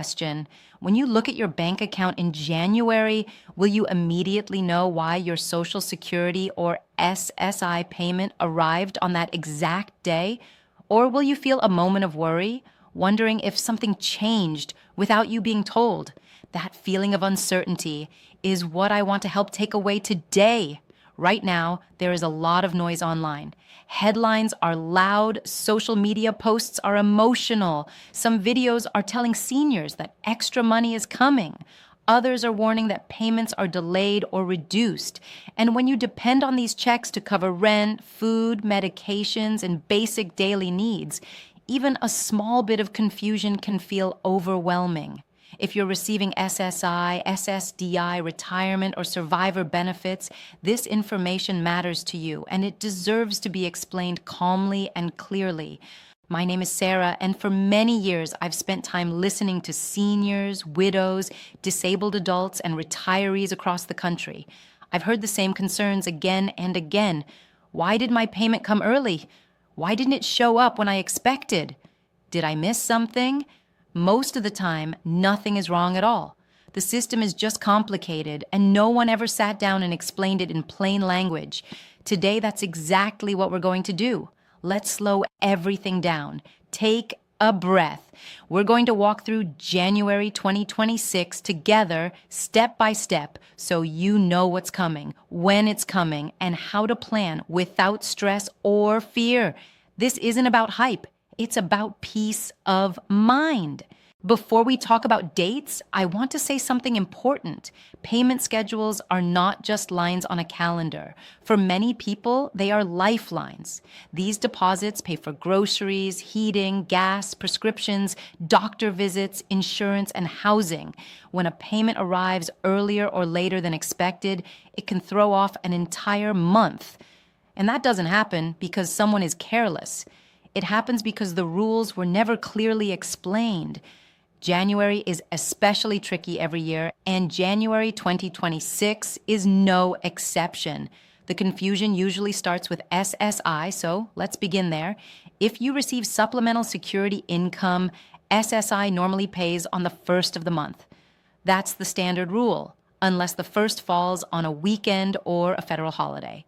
Question. When you look at your bank account in January, will you immediately know why your Social Security or SSI payment arrived on that exact day? Or will you feel a moment of worry, wondering if something changed without you being told? That feeling of uncertainty is what I want to help take away today. Right now, there is a lot of noise online. Headlines are loud, social media posts are emotional. Some videos are telling seniors that extra money is coming. Others are warning that payments are delayed or reduced. And when you depend on these checks to cover rent, food, medications, and basic daily needs, even a small bit of confusion can feel overwhelming. If you're receiving SSI, SSDI, retirement, or survivor benefits, this information matters to you, and it deserves to be explained calmly and clearly. My name is Sarah, and for many years, I've spent time listening to seniors, widows, disabled adults, and retirees across the country. I've heard the same concerns again and again. Why did my payment come early? Why didn't it show up when I expected? Did I miss something? Most of the time, nothing is wrong at all. The system is just complicated, and no one ever sat down and explained it in plain language. Today, that's exactly what we're going to do. Let's slow everything down. Take a breath. We're going to walk through January 2026 together, step by step, so you know what's coming, when it's coming, and how to plan without stress or fear. This isn't about hype. It's about peace of mind. Before we talk about dates, I want to say something important. Payment schedules are not just lines on a calendar. For many people, they are lifelines. These deposits pay for groceries, heating, gas, prescriptions, doctor visits, insurance, and housing. When a payment arrives earlier or later than expected, it can throw off an entire month. And that doesn't happen because someone is careless. It happens because the rules were never clearly explained. January is especially tricky every year, and January 2026 is no exception. The confusion usually starts with SSI, so let's begin there. If you receive supplemental security income, SSI normally pays on the first of the month. That's the standard rule, unless the first falls on a weekend or a federal holiday.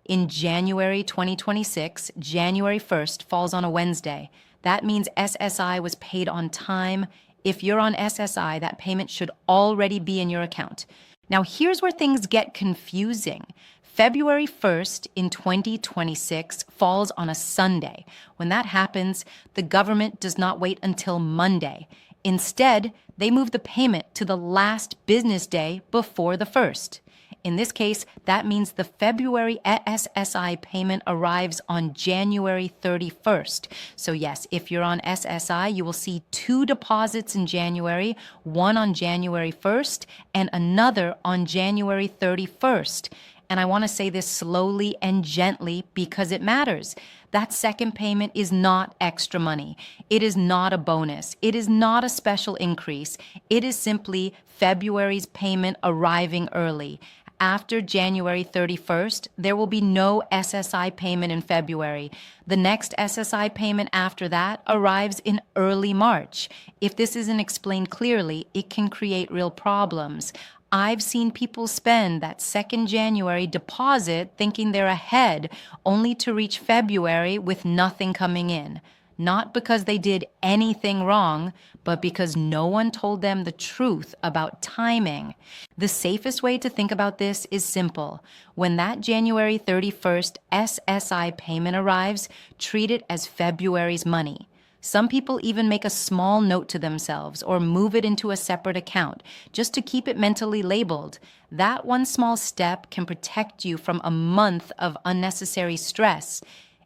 In January 2026, January 1st falls on a Wednesday. That means SSI was paid on time. If you're on SSI, that payment should already be in your account. Now, here's where things get confusing. February 1st in 2026 falls on a Sunday. When that happens, the government does not wait until Monday. Instead, they move the payment to the last business day before the first. In this case, that means the February SSI payment arrives on January 31st. So yes, if you're on SSI, you will see two deposits in January, one on January 1st and another on January 31st. And I want to say this slowly and gently because it matters. That second payment is not extra money. It is not a bonus. It is not a special increase. It is simply February's payment arriving early. After January 31st, there will be no SSI payment in February. The next SSI payment after that arrives in early March. If this isn't explained clearly, it can create real problems. I've seen people spend that second January deposit thinking they're ahead, only to reach February with nothing coming in. Not because they did anything wrong, but because no one told them the truth about timing. The safest way to think about this is simple. When that January 31st SSI payment arrives, treat it as February's money. Some people even make a small note to themselves or move it into a separate account just to keep it mentally labeled. That one small step can protect you from a month of unnecessary stress.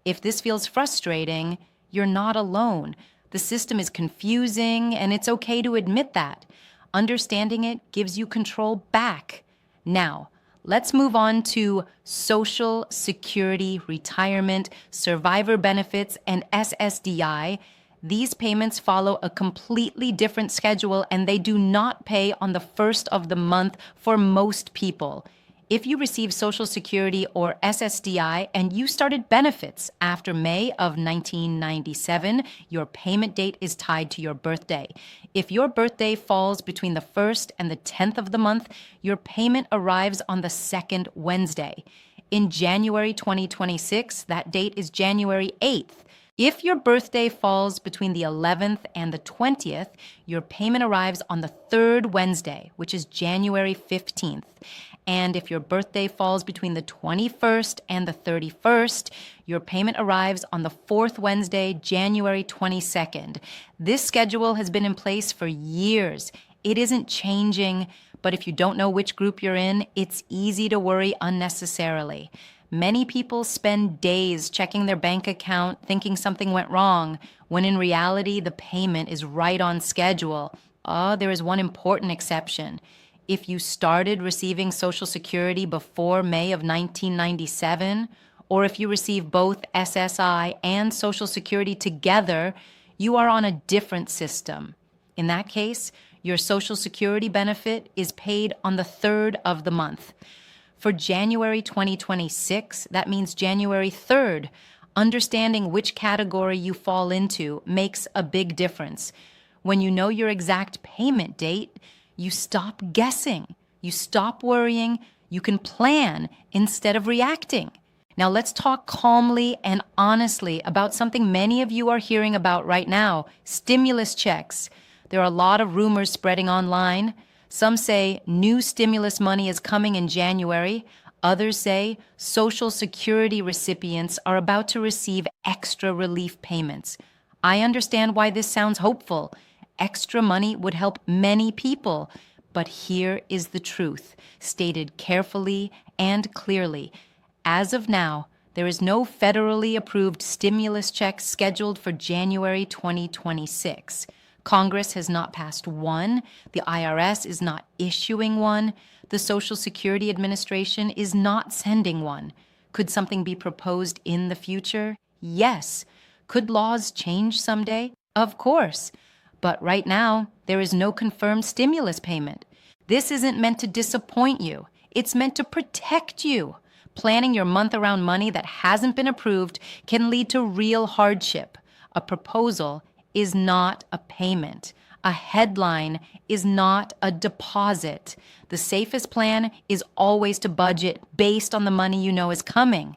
If this feels frustrating, you're not alone. The system is confusing, and it's okay to admit that. Understanding it gives you control back. Now, let's move on to Social Security, retirement, survivor benefits, and SSDI. These payments follow a completely different schedule, and they do not pay on the first of the month for most people. If you receive Social Security or SSDI and you started benefits after May of 1997, your payment date is tied to your birthday. If your birthday falls between the 1st and the 10th of the month, your payment arrives on the second Wednesday. In January 2026, that date is January 8th. If your birthday falls between the 11th and the 20th, your payment arrives on the third Wednesday, which is January 15th. And if your birthday falls between the 21st and the 31st, your payment arrives on the fourth Wednesday, January 22nd. This schedule has been in place for years. It isn't changing, but if you don't know which group you're in, it's easy to worry unnecessarily. Many people spend days checking their bank account thinking something went wrong, when in reality the payment is right on schedule. There is one important exception. If you started receiving Social Security before May of 1997, or if you receive both SSI and Social Security together, you are on a different system. In that case, your Social Security benefit is paid on the third of the month. For January 2026, that means January 3rd. Understanding which category you fall into makes a big difference. When you know your exact payment date, you stop guessing, you stop worrying, you can plan instead of reacting. Now let's talk calmly and honestly about something many of you are hearing about right now: stimulus checks. There are a lot of rumors spreading online. Some say new stimulus money is coming in January. Others say Social Security recipients are about to receive extra relief payments. I understand why this sounds hopeful. Extra money would help many people. But here is the truth, stated carefully and clearly. As of now, there is no federally approved stimulus check scheduled for January 2026. Congress has not passed one. The IRS is not issuing one. The Social Security Administration is not sending one. Could something be proposed in the future? Yes. Could laws change someday? Of course. But right now, there is no confirmed stimulus payment. This isn't meant to disappoint you. It's meant to protect you. Planning your month around money that hasn't been approved can lead to real hardship. A proposal is not a payment. A headline is not a deposit. The safest plan is always to budget based on the money you know is coming.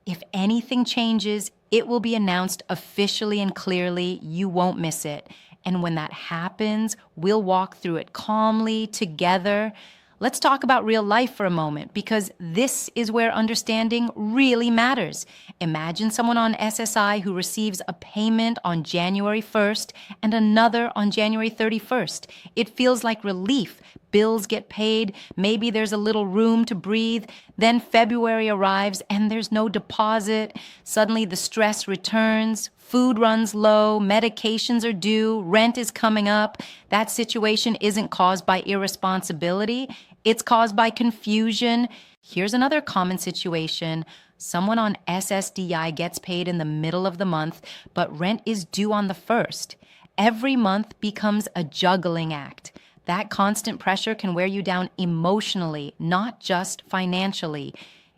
If anything changes, it will be announced officially and clearly. You won't miss it. And when that happens, we'll walk through it calmly together. Let's talk about real life for a moment, because this is where understanding really matters. Imagine someone on SSI who receives a payment on January 1st and another on January 31st. It feels like relief. Bills get paid, maybe there's a little room to breathe. Then February arrives and there's no deposit. Suddenly the stress returns. Food runs low, medications are due, rent is coming up. That situation isn't caused by irresponsibility. It's caused by confusion. Here's another common situation. Someone on SSDI gets paid in the middle of the month, but rent is due on the 1st. Every month becomes a juggling act. That constant pressure can wear you down emotionally, not just financially.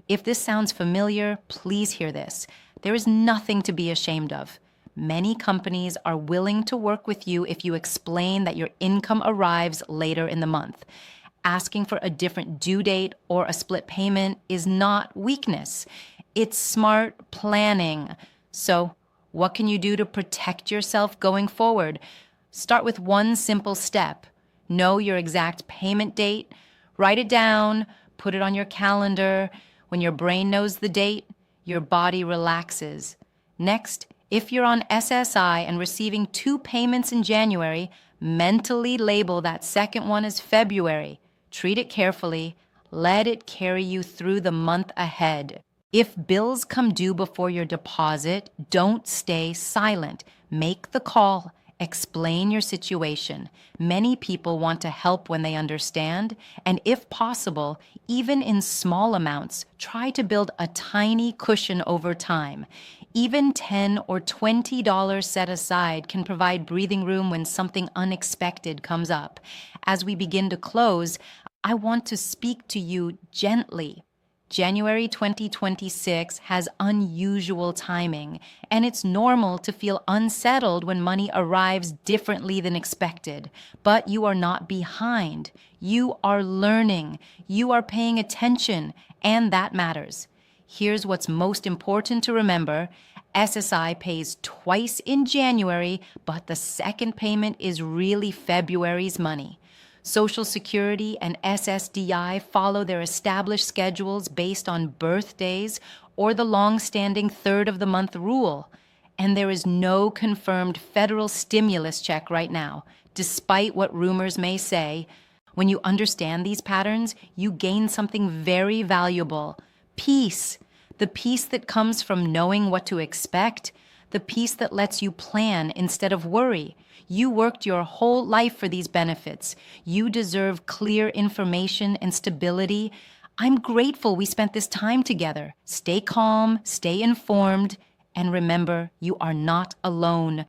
If this sounds familiar, please hear this. There is nothing to be ashamed of. Many companies are willing to work with you if you explain that your income arrives later in the month. Asking for a different due date or a split payment is not weakness. It's smart planning. So, what can you do to protect yourself going forward? Start with one simple step. Know your exact payment date. Write it down. Put it on your calendar. When your brain knows the date, your body relaxes. Next, if you're on SSI and receiving 2 payments in January, mentally label that second one as February. Treat it carefully. Let it carry you through the month ahead. If bills come due before your deposit, don't stay silent. Make the call. Explain your situation. Many people want to help when they understand, and if possible, even in small amounts, try to build a tiny cushion over time. Even $10 or $20 set aside can provide breathing room when something unexpected comes up. As we begin to close, I want to speak to you gently. January 2026 has unusual timing, and it's normal to feel unsettled when money arrives differently than expected. But you are not behind. You are learning. You are paying attention, and that matters. Here's what's most important to remember. SSI pays twice in January, but the second payment is really February's money. Social Security and SSDI follow their established schedules based on birthdays or the long-standing third-of-the-month rule. And there is no confirmed federal stimulus check right now, despite what rumors may say. When you understand these patterns, you gain something very valuable: peace. The peace that comes from knowing what to expect, the peace that lets you plan instead of worry. You worked your whole life for these benefits. You deserve clear information and stability. I'm grateful we spent this time together. Stay calm, stay informed, and remember, you are not alone.